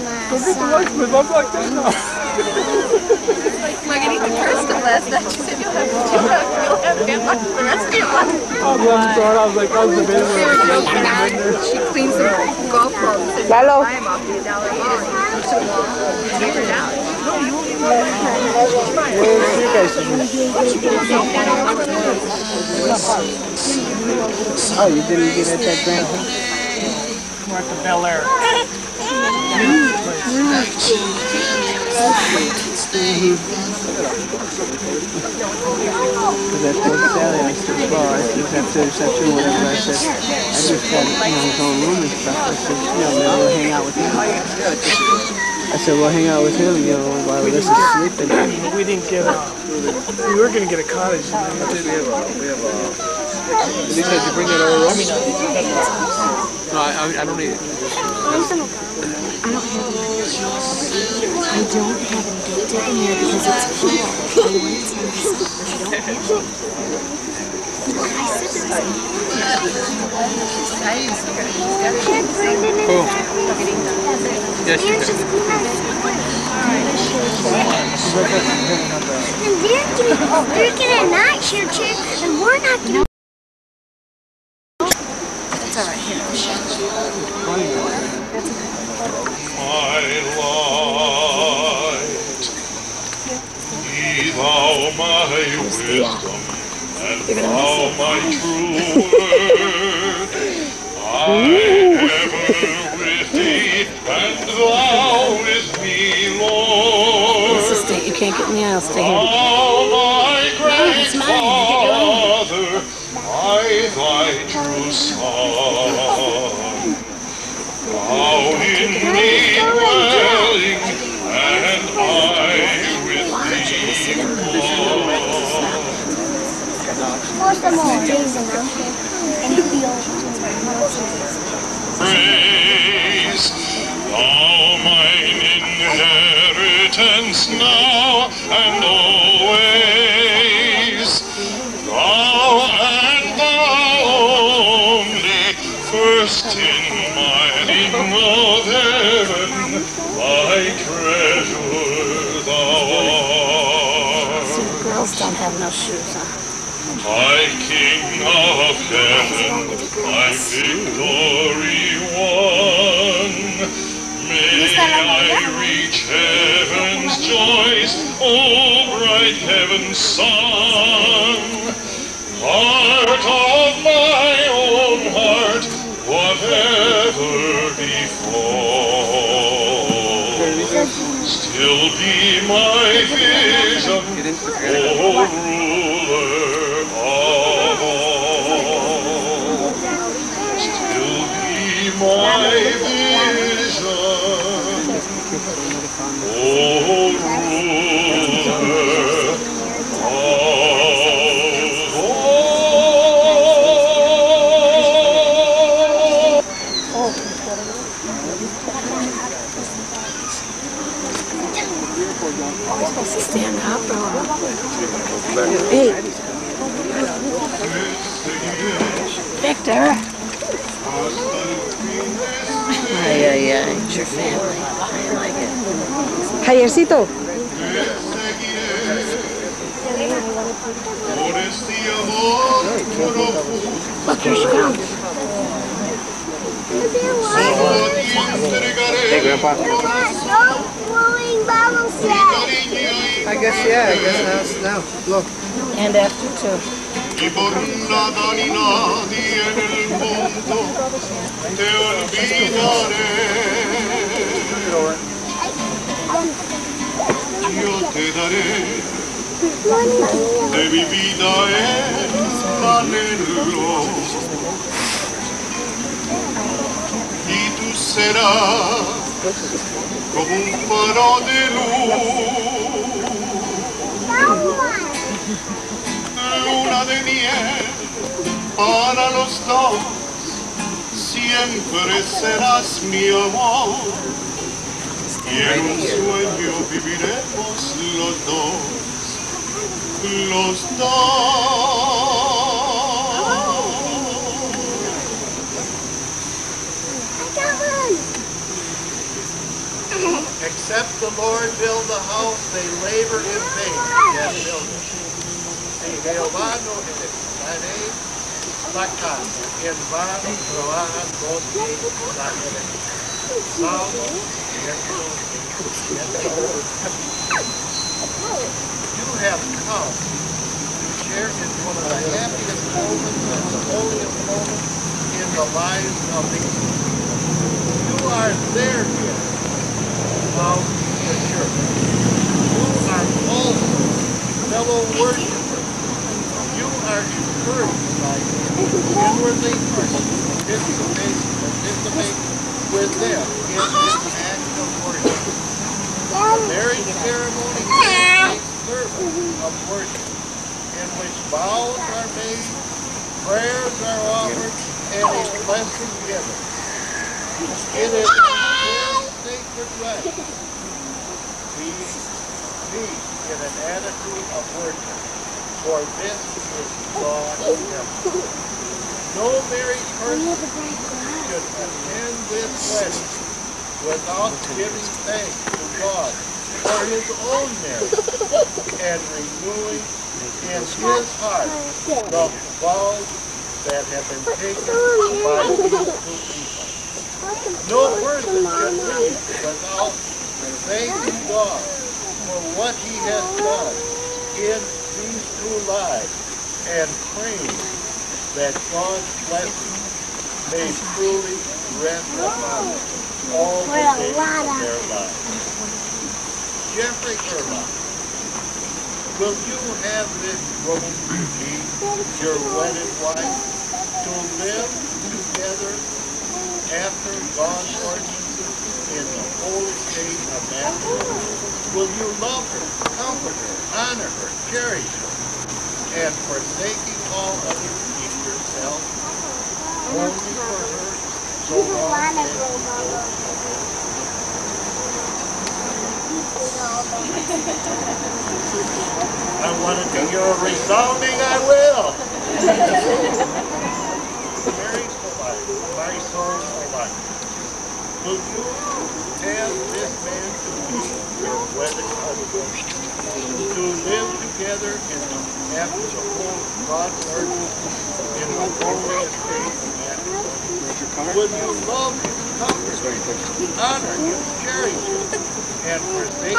like, go get the locksmith, I'm locked in now. Margarita cursed him last night. She said, you'll have bad luck for the rest of your life. I was like, that was the baby. She cleans the golf balls and buy them off the $1 ball. Gave her $1. Oh, you didn't get at that grand? We're at the Bel Air. Because I told Sally, I said, well, I said, after the reception, whatever, I said, I just got his own room and stuff. I said, maybe we'll hang out with him. I said, we'll hang out with him, while this is sleeping. We didn't get we were going to get a cottage. We have Denise, did you bring that over? No, I don't need it. I don't have it baked in here because it's full. Cool. Yes, you can. And they're gonna not share chair, and we're not gonna. That's all right. Here, I'll show you. My light, be thou my wisdom, and thou my true word. I ever with thee, and thou with me, Lord. It's a state. You can't get in the aisle. Stay here. Thou my great Father, I thy true Son. Thou in me dwelling, and I with thee born. Watch them all days and it'll be all. Praise thou mine inheritance now and always. Thou and thou only, first in my King of heaven, my treasure thou art. So the girls don't have no shoes on. My King of heaven, my victory won. May I reach heaven's joys, O bright heaven's sun. Heart of my own heart, whatever befall, still be my vision, O ruler of all. Still be my vision, O ruler of all. We're supposed to stand up or hey. Victor. Yeah, it's your family. I like it. Javiercito. Look, here she comes. Hey, Grandpa. I guess now. Look. And after two. Y por nada ni nadie en el mundo te olvidaré. Yo te daré de mi vida el anhelo, y tú serás como un faro de luz. Luna de miel para los dos, siempre serás mi amor. Y en un sueño viviremos los dos, los dos. Except the Lord build the house, they labor in vain that build it. Si Jehová no edificare la casa, en vano trabajan los que la edifican. Salmo 107. You have come to share in one of the happiest moments and the holiest moments in the lives of these people. You are their gift of the church. You are also fellow worshipers. You are encouraged by inwardly participate with them in this act of worship. The marriage ceremony is a service of worship in which vows are made, prayers are offered, and a blessing given. It is a sacred right. We be in an attitude of worship, for this is God's temple. No married person should attend this wedding without giving thanks to God for his own marriage and renewing in his heart the vows that have been taken by these two people. No person should leave without thanking God for what he has done in these two lives and praying that God's blessing may truly rest upon them all the days of their lives. Jeffrey Irma, will you have this woman be your wedded wife to live together after God's ordinances in the holy state of matrimony? Will you love her, comfort her, honor her, cherish her, and forsaking all others, keep yourself only for her, so long as you know? I want to hear a resounding I will. Mary Marisol Solano, will you have this man to be your wedded husband, to live together after the whole God's ordinance in the holy estate of matrimony? Will you love him, comfort him, honor him, cherish him, and forsake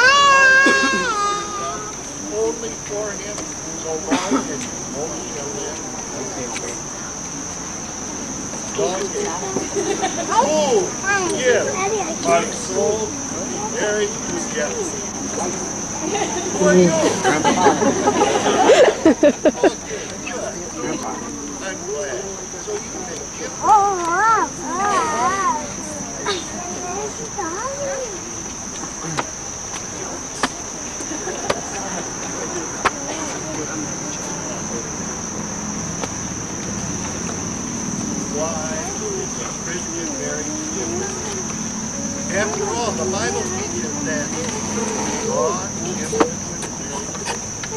only for him, so long as you both shall live? Oh, yes, my soul be married to Jeffrey. Who are you? I'm glad. So you can give why is a Christian marriage different? After all, the Bible teaches that God instituted marriage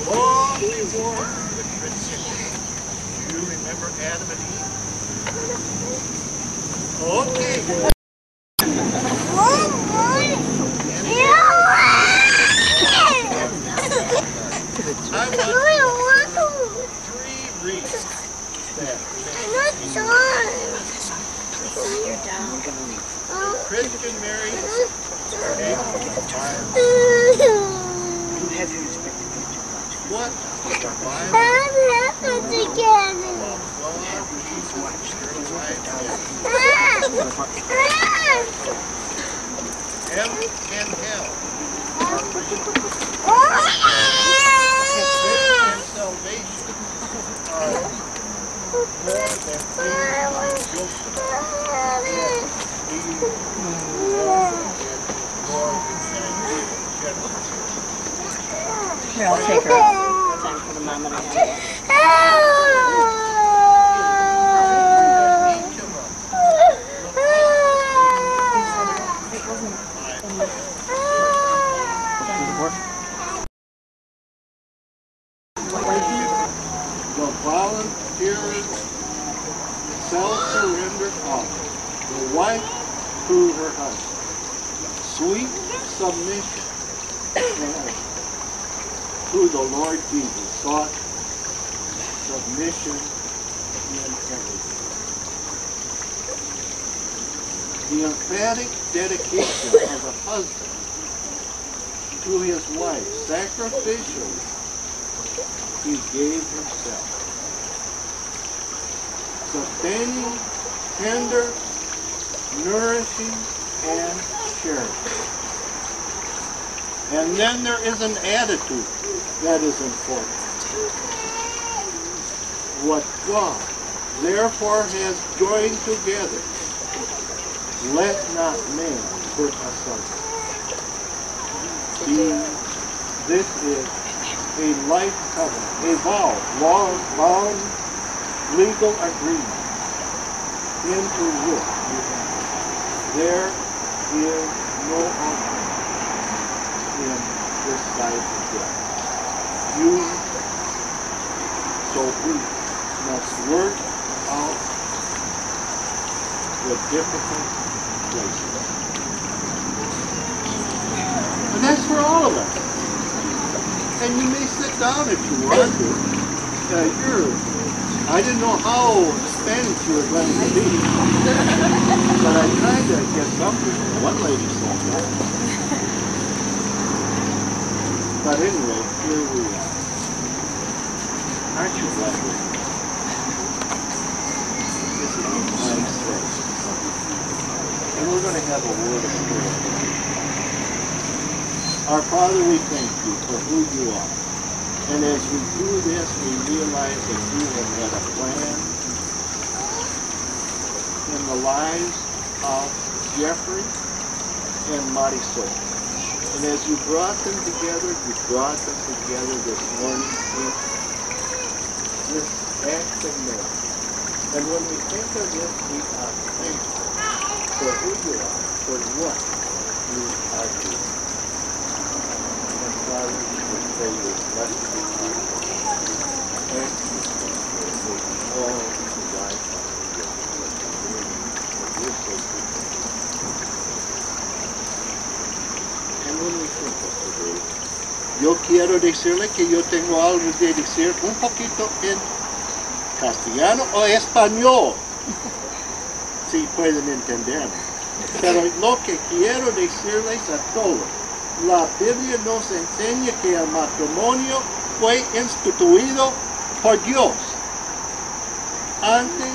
long before the Christian age. Do you remember Adam and Eve? Okay. I want three reasons that Christian marriage what the Bible heaven and hell and salvation are more than things Here, I'll take her out. Time for the mom and the volunteer self-surrender offer, the wife to her husband. sweet submission to the Lord Jesus sought submission in everything. The emphatic dedication of a husband to his wife, sacrificially, he gave himself. Sustaining, tender, nourishing, and cherishing. And then there is an attitude that is important. What God therefore has joined together, let not man put asunder. This is a life covenant, a vow, long legal agreement into which there is no honor in this side of death. So we must work out the difficult places. And that's for all of us. And you may sit down if you want to. I didn't know how Spanish you were going to be, but I tried to get something. One lady said that. But anyway, here we are. Aren't you glad we're here? This is a nice place. And we're going to have a word of prayer. Our Father, we thank you for who you are. And as we do this, we realize that you have had a plan in the lives of Jeffrey and Marisol. And as you brought them together this morning in this act of marriage. And when we think of this, we are thankful for who you are, for what you are doing. And Father, we pray your blessing upon us. Thank you for all the life of your We're so grateful. And when we think of today, yo quiero decirle que yo tengo algo de decir un poquito en castellano o español, si pueden entenderme. Pero lo que quiero decirles a todos, la Biblia nos enseña que el matrimonio fue instituido por Dios antes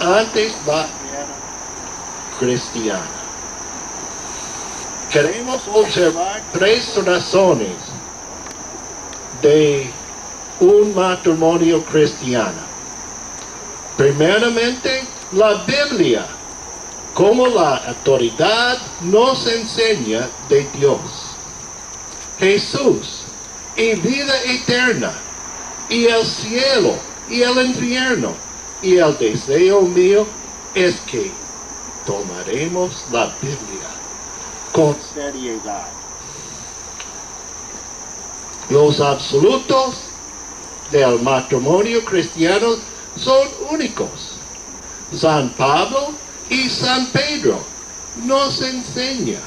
la era cristiana. Queremos observar tres razones de un matrimonio cristiano. Primeramente, la Biblia, como la autoridad nos enseña de Dios. Jesús y vida eterna, y el cielo y el infierno. Y el deseo mío es que tomaremos la Biblia con seriedad. Los absolutos del matrimonio cristiano son únicos. San Pablo y San Pedro nos enseñan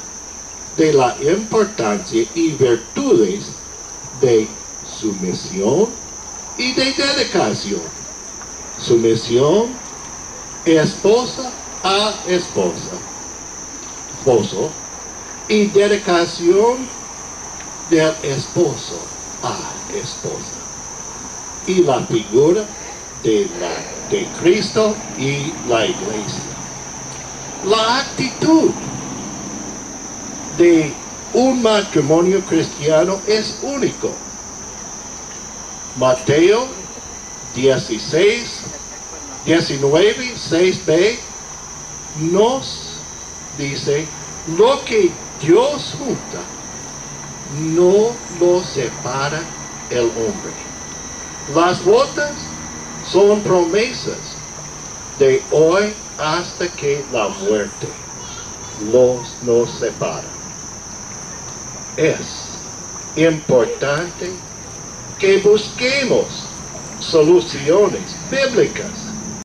de la importancia y virtudes de sumisión y de dedicación. Sumisión, esposa a esposa, esposo, y dedicación del esposo a esposa. Y la figura de Cristo y la iglesia. La actitud de un matrimonio cristiano es único. Mateo 19, 6b nos dice: lo que Dios junta, no lo separa el hombre. Las bodas son promesas de hoy hasta que la muerte nos separa. Es importante que busquemos soluciones bíblicas